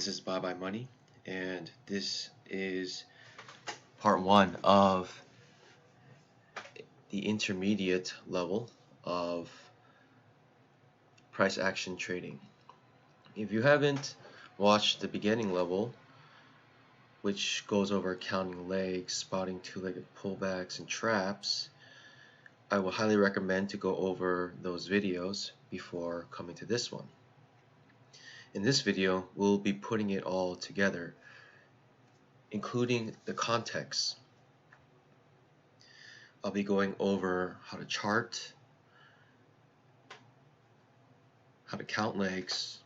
This is Bye Bye Money, and this is part one of the intermediate level of price action trading. If you haven't watched the beginning level, which goes over counting legs, spotting two-legged pullbacks, and traps, I will highly recommend to go over those videos before coming to this one. In this video, we'll be putting it all together, including the context. I'll be going over how to chart, how to count legs,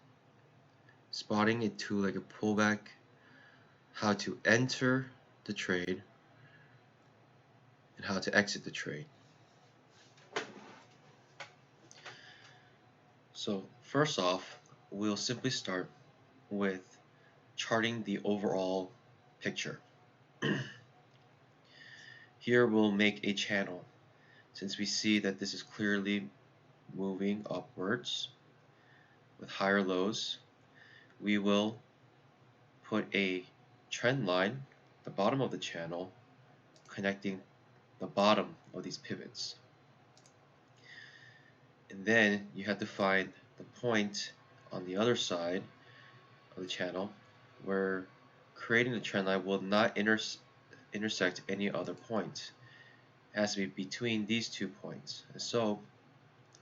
spotting a two-legged pullback, how to enter the trade, and how to exit the trade. So first off, we'll simply start with charting the overall picture. Here we'll make a channel. Since we see that this is clearly moving upwards with higher lows, we will put a trend line at the bottom of the channel connecting the bottom of these pivots. And then you have to find the point on the other side of the channel where creating the trend line will not intersect any other point. It has to be between these 2 points. And so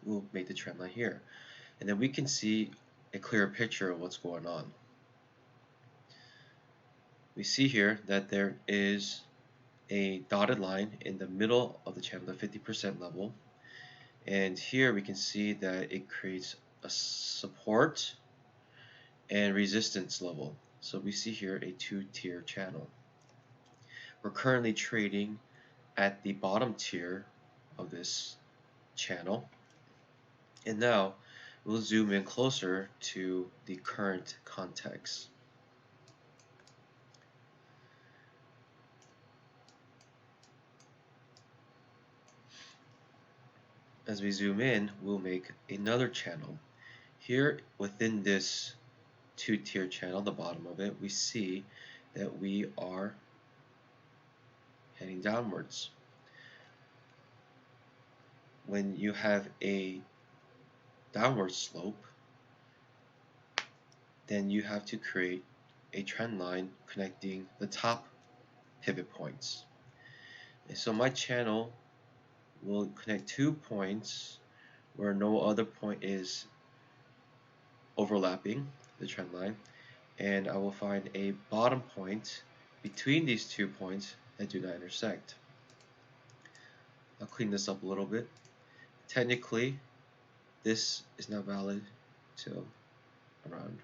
we'll make the trend line here. And then we can see a clearer picture of what's going on. We see here that there is a dotted line in the middle of the channel, the 50% level. And here we can see that it creates a support and resistance level. So we see here a 2-tier channel. We're currently trading at the bottom tier of this channel. And now we'll zoom in closer to the current context. As we zoom in, we'll make another channel. Here within this 2-tier channel, the bottom of it, we see that we are heading downwards. When you have a downward slope, then you have to create a trend line connecting the top pivot points. And so my channel will connect 2 points where no other point is overlapping the trend line, and I will find a bottom point between these 2 points that do not intersect. I'll clean this up a little bit. Technically, this is not valid till around,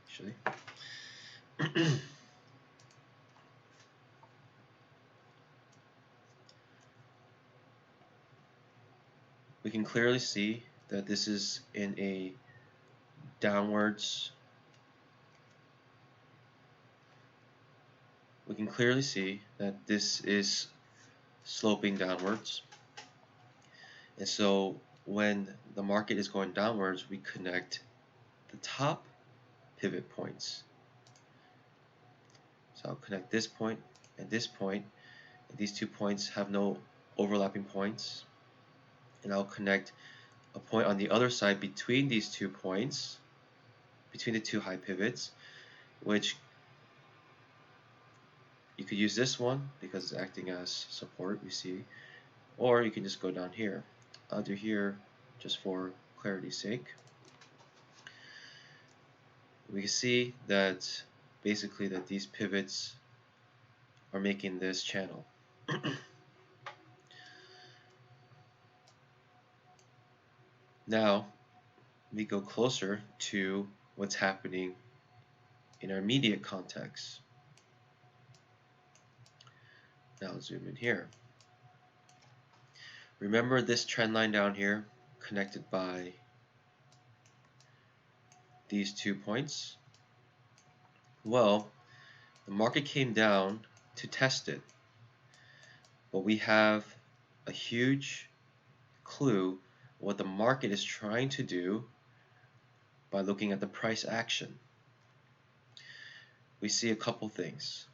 actually. We can clearly see that this is in a downwards. We can clearly see that this is sloping downwards. And so when the market is going downwards, we connect the top pivot points. So I'll connect this point and this point. And these 2 points have no overlapping points. And I'll connect a point on the other side between these 2 points, between the 2 high pivots, which you could use this one because it's acting as support, you see, or you can just go down here. I'll do here just for clarity's sake. We can see that basically that these pivots are making this channel. Now we go closer to what's happening in our immediate context. Now zoom in here. Remember this trend line down here connected by these 2 points? Well, the market came down to test it, but we have a huge clue what the market is trying to do by looking at the price action, we see a couple things.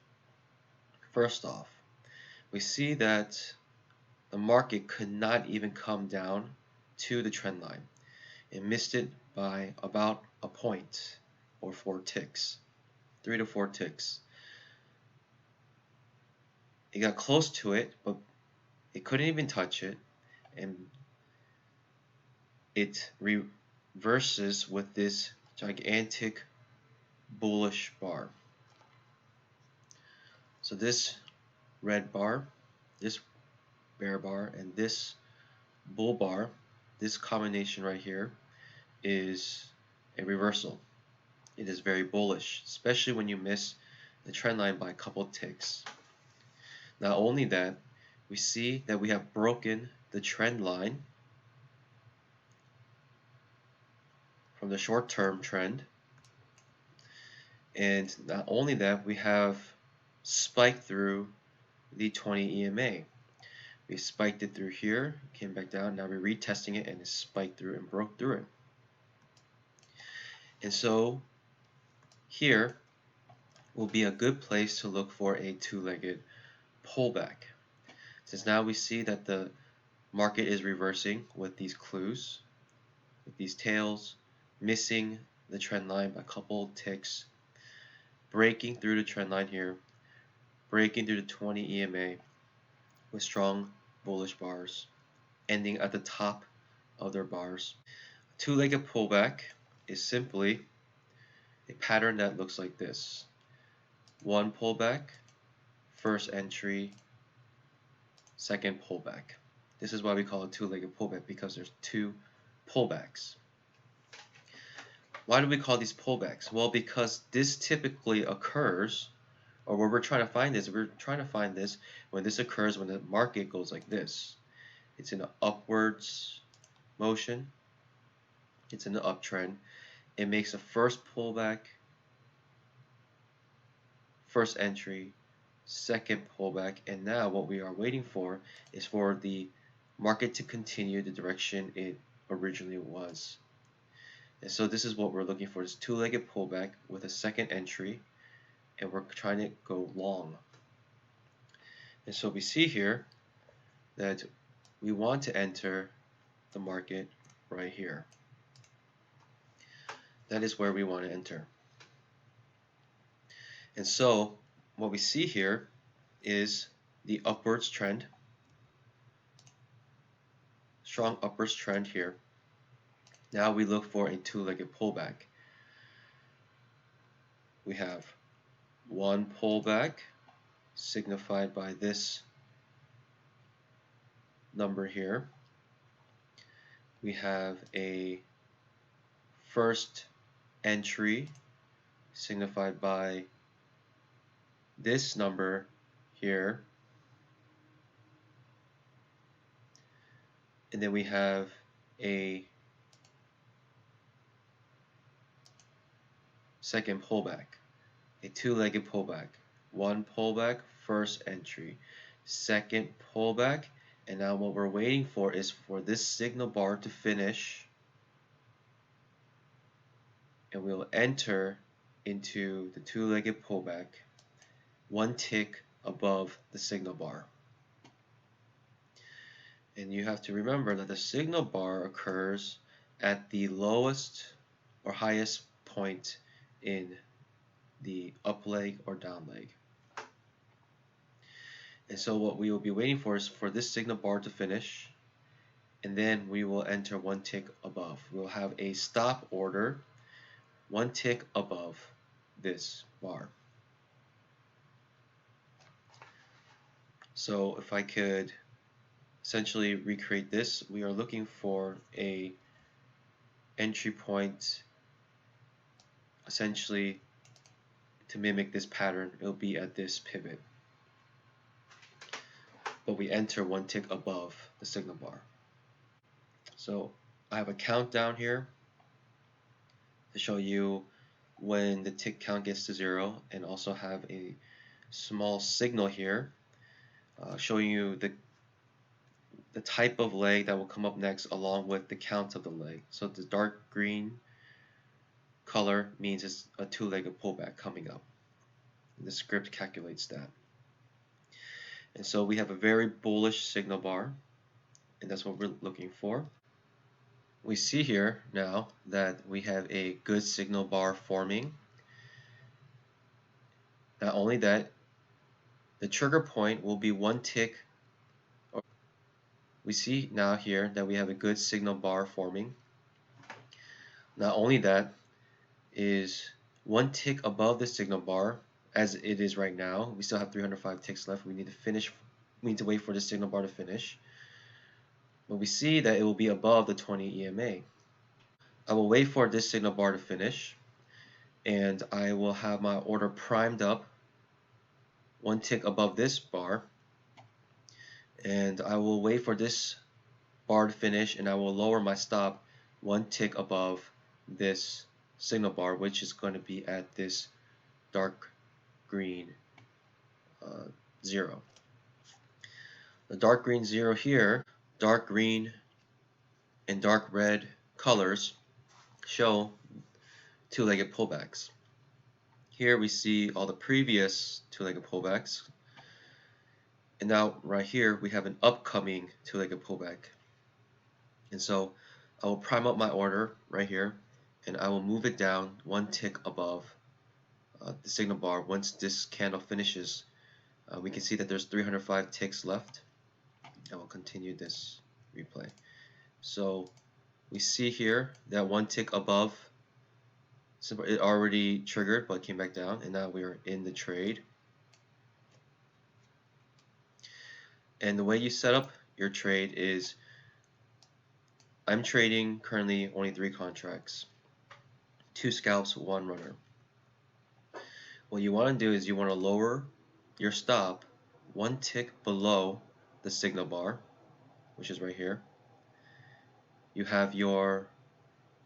First off, we see that the market could not even come down to the trend line. It missed it by about a point or 4 ticks, 3 to 4 ticks. It got close to it, but it couldn't even touch it, and it reverses with this gigantic bullish bar. So this red bar, this bear bar, and this bull bar, this combination right here is a reversal. It is very bullish, especially when you miss the trend line by a couple ticks. Not only that, we see that we have broken the trend line from the short-term trend, and not only that, we have spiked through the 20 EMA. We spiked it through here, came back down, now we're retesting it, and it spiked through and broke through it. And so here will be a good place to look for a two-legged pullback. Since now we see that the market is reversing with these clues, with these tails, missing the trend line by a couple ticks, breaking through the trend line here, breaking through the 20 EMA with strong bullish bars, ending at the top of their bars. Two-legged pullback is simply a pattern that looks like this. One pullback, first entry, second pullback. This is why we call it two-legged pullback, because there's two pullbacks. Why do we call these pullbacks? Well, because this typically occurs, or where we're trying to find this, when this occurs when the market goes like this. It's in an upwards motion. It's in the uptrend. It makes a first pullback, first entry, second pullback, and now what we are waiting for is for the market to continue the direction it originally was. And so this is what we're looking for, this two-legged pullback with a second entry, and we're trying to go long. And so we see here that we want to enter the market right here. That is where we want to enter. And so what we see here is the upwards trend, strong upwards trend here. Now we look for a two-legged pullback. We have one pullback signified by this number here. We have a first entry signified by this number here. And then we have a second pullback, a two-legged pullback. One pullback, first entry, second pullback, and now what we're waiting for is for this signal bar to finish, and we'll enter into the two-legged pullback one tick above the signal bar. And you have to remember that the signal bar occurs at the lowest or highest point in the up leg or down leg. And so what we will be waiting for is for this signal bar to finish, and then we will enter one tick above. We'll have a stop order one tick above this bar. So if I could essentially recreate this, we are looking for a entry point essentially to mimic this pattern. It'll be at this pivot, but we enter one tick above the signal bar. So I have a countdown here to show you when the tick count gets to 0, and also have a small signal here showing you the type of leg that will come up next along with the count of the leg. So the dark green color means it's a two-legged pullback coming up. And the script calculates that. And so we have a very bullish signal bar, and that's what we're looking for. We see here now that we have a good signal bar forming. Not only that, the trigger point will be one tick. We see now here that we have a good signal bar forming. Not only that, is one tick above the signal bar as it is right now. We still have 305 ticks left. We need to finish. We need to wait for the signal bar to finish. But we see that it will be above the 20 EMA. I will wait for this signal bar to finish, and I will have my order primed up one tick above this bar, and I will wait for this bar to finish, and I will lower my stop one tick above this signal bar, which is going to be at this dark green 0. The dark green 0 here, dark green and dark red colors show two-legged pullbacks. Here we see all the previous two-legged pullbacks, and now right here we have an upcoming two-legged pullback. And so I will prime up my order right here, and I will move it down one tick above the signal bar. Once this candle finishes, we can see that there's 305 ticks left. I will continue this replay. So we see here that one tick above, it already triggered but came back down, and now we are in the trade. And the way you set up your trade is, I'm trading currently only 3 contracts, 2 scalps, 1 runner. What you want to do is you want to lower your stop one tick below the signal bar, which is right here. You have your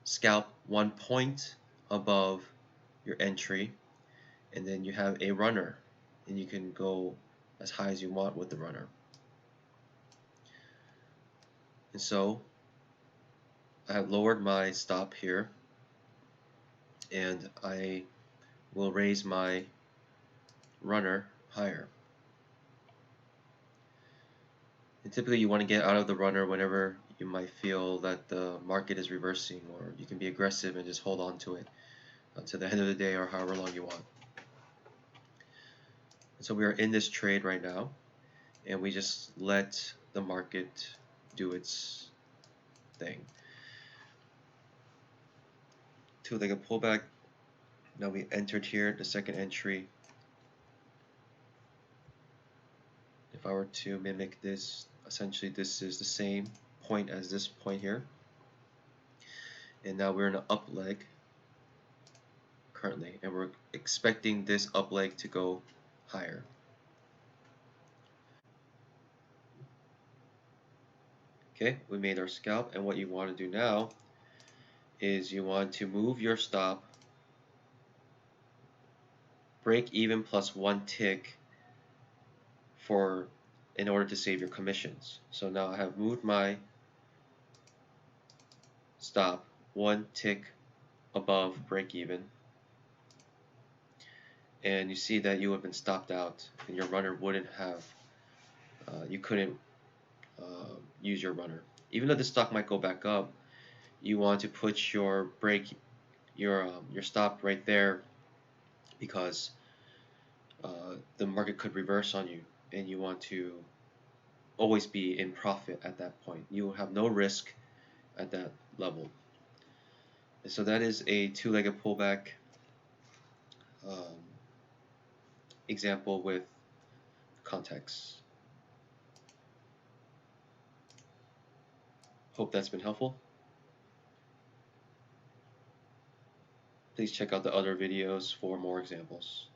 scalp 1 point above your entry, and then you have a runner, and you can go as high as you want with the runner. And so I have lowered my stop here, and I will raise my runner higher. And typically you want to get out of the runner whenever you might feel that the market is reversing, or you can be aggressive and just hold on to it to the end of the day or however long you want. And so we are in this trade right now, and we just let the market do its thing. Two-legged pullback. Now we entered here the second entry. If I were to mimic this, essentially this is the same point as this point here. And now we're in an up leg currently, and we're expecting this up leg to go higher. Okay, we made our scalp, and what you want to do now is you want to move your stop break even plus 1 tick in order to save your commissions. So now I have moved my stop 1 tick above break even, and you see that you have been stopped out, and your runner wouldn't have, you couldn't use your runner. Even though the stock might go back up, you want to put your your stop right there, because the market could reverse on you, and you want to always be in profit at that point. You will have no risk at that level. And so that is a two-legged pullback example with context. Hope that's been helpful. Please check out the other videos for more examples.